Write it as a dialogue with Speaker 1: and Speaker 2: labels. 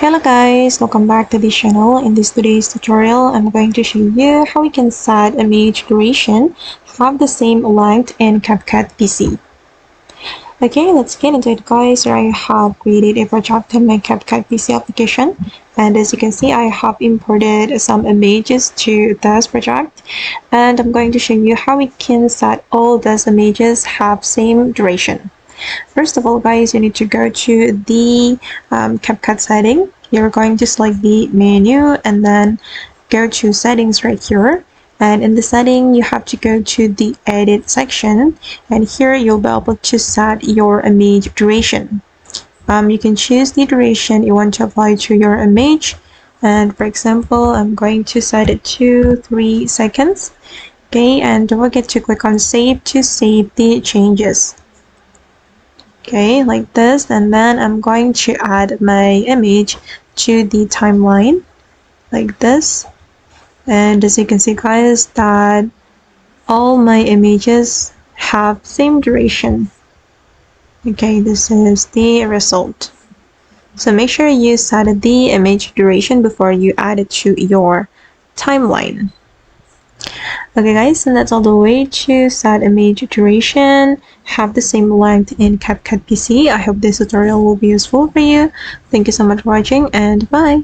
Speaker 1: Hello guys, welcome back to this channel. In this today's tutorial, I'm going to show you how we can set image duration have the same length in CapCut PC. Okay, let's get into it guys. I have created a project in my CapCut PC application, and as you can see, I have imported some images to this project, and I'm going to show you how we can set all these images have same duration. First of all guys, you need to go to the CapCut setting. You're going to select the menu and then go to settings right here, and in the setting you have to go to the edit section, and here you'll be able to set your image duration. You can choose the duration you want to apply to your image, and for example I'm going to set it to 3 seconds. Okay, and don't forget to click on save to save the changes. Okay, like this, and then I'm going to add my image to the timeline like this, and as you can see guys that all my images have same duration. Okay, this is the result. So make sure you set the image duration before you add it to your timeline. Okay guys, and that's all the way to set image duration have the same length in CapCut PC. I hope this tutorial will be useful for you. Thank you so much for watching, and bye.